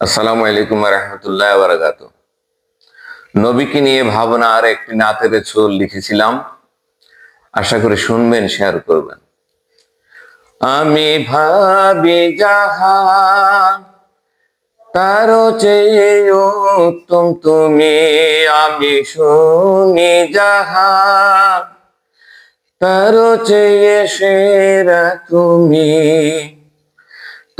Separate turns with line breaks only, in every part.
আসসালামু আলাইকুম রহমতুল্লাহ বারাকাতু। নবীকে নিয়ে ভাবনার একটি নাতের ছোল লিখেছিলাম, আশা করি শুনবেন, শেয়ার করবেন। আমি ভাবি যাহা তারও চেয়ে উত্তম তুমি, আমি শুনি যাহা তারও চেয়ে সেরা তুমি।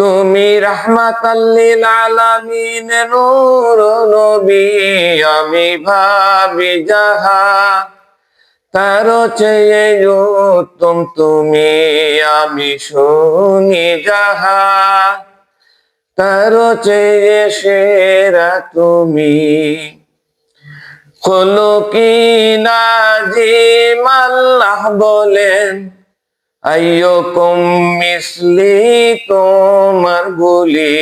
তুমি রাহমাতাল লিল আলামিন, নূর নবী, আমি ভাবি যাহা তারও চেয়ে উত্তম তুমি, আমি শুনি যাহা তারও চেয়ে সেরা তুমি। খুলুকি নাজিম আল্লাহ বলেন, আইয়ুকুম মিসলি, তোমার বলি।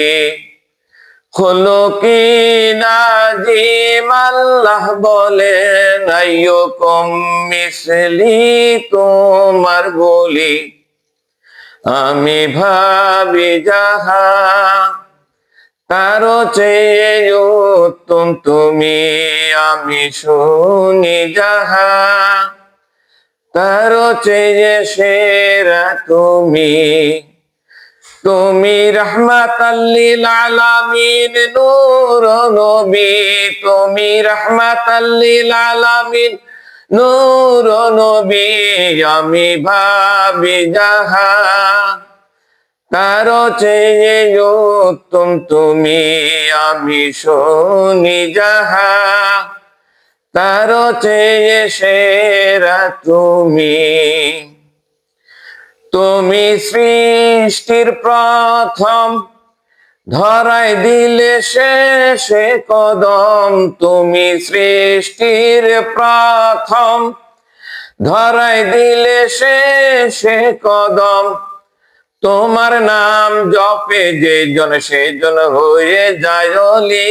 খুলুকি নাজিম আল্লাহ বলেন, আইয়ুকুম মিসলি, তোমার বলি। আমি ভাবি যাহা তারও চেয়ে উত্তম তুমি, আমি শুনি যাহা তারও চেয়ে সেরা তুমি। তুমি রাহমাতাল লিল আলামিন, নূর নবী, তুমি রাহমাতাল লিল আলামিন, নূর নবী, আমি ভাবি যাহা তারও চেয়ে উত্তম তুমি, আমি শুনি যাহা তারও চেয়ে সেরা তুমি। তুমি সৃষ্টির প্রথম, ধরায় দিলে শেষে কদম। তুমি সৃষ্টির প্রথম, ধরায় দিলে শেষে কদম। তোমার নাম জপে যে জন, সেজন হয়ে যায় ওলি।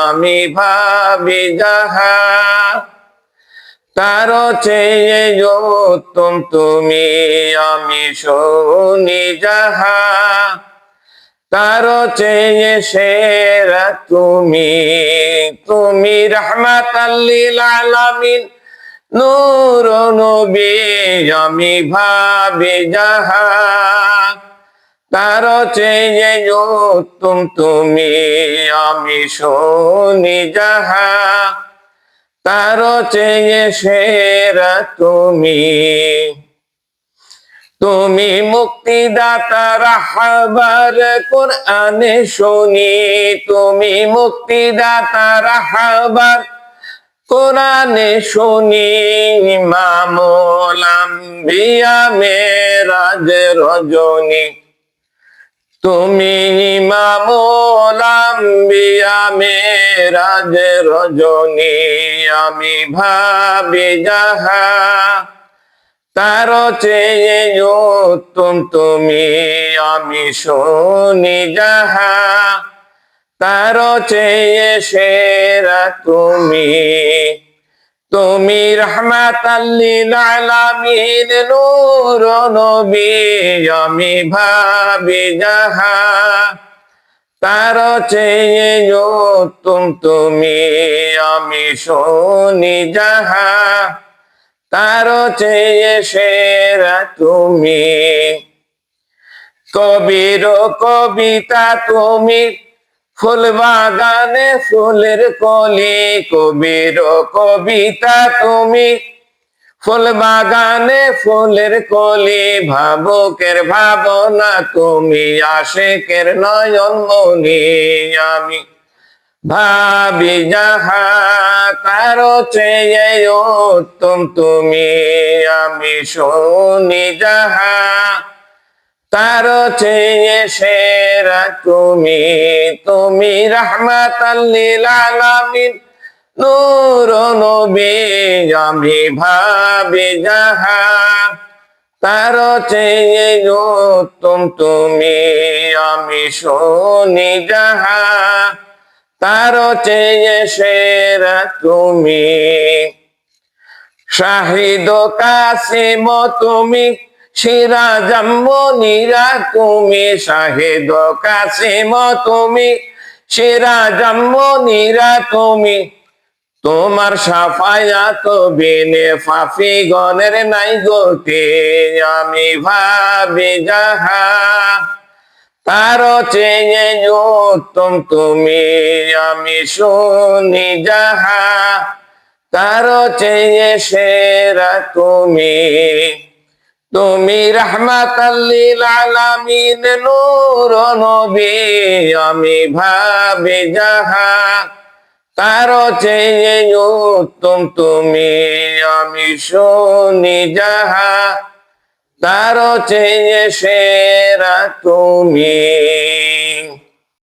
আমি ভাবি যাহা তারও চেয়ে উত্তম তুমি, আমি শুনি যাহা তারও চেয়ে সেরা তুমি। তুমি রাহমাতাল লিল আলামিন, নূর নবী, আমি ভাবি যাহা তারও চেয়ে উত্তম তুমি, আমি শুনি যাহা তারও চেয়ে সেরা তুমি। তুমি মুক্তিদাতা রাহবার, কোরআনে শুনি। তুমি মুক্তিদাতা রাহবার, কোরআনে শুনি। ইমামুল আম্বিয়া মেরাজ রজনী। তুমি ইমামুল আম্বিয়া মেরাজ রজনী, আমি ভাবি যাহা তারও চেয়ে উত্তম তুমি, আমি শুনি যাহা তারও চেয়ে সেরা তুমি। তুমি রাহমাতাল লিল আলামিন, নূর নবী, আমি ভাবি যাহা তারও চেয়ে উত্তম তুমি, আমি শুনি যাহা তারও চেয়ে সেরা তুমি। কবির কবিতা তুমি, ফুল বাগানে ফুলের কলি। কবির কবিতা তুমি, ফুল বাগানে ফুলের কলি। ভাবুকের ভাবনা তুমি, আশিকের নয়ন মনি। আমি ভাবি যাহা তারও চেয়ে উত্তম তুমি, আমি শুনি যাহা তারও চেয়ে সেরা তুমি। তুমি রাহমাতাল লিল আলামিন, নূর নবী, আমি ভাবি যাহা তারও চেয়ে উত্তম তুমি, আমি শুনি যাহা তারও চেয়ে সেরা তুমি। শাহিদ কাসিম তুমি, সিরাজাম মুনিরা তুমি। শাহিদ কাসিম তুমি, সেরা জাম্মনিরা তুমি, তোমার সাফায়াত বিনে ফাফি গণের নাই গতি। আমি ভাবি যাহা তার চেয়ে উত্তম তুমি, আমি শুনি যাহা তার চেয়ে সেরা তুমি। তুমি রাহমাতাল লিল আলামিন নূর নবী, আমি ভাবি যাহা তার চেয়ে উত্তম তুমি, আমি শুনি যাহা তার চেয়ে সেরা তুমি।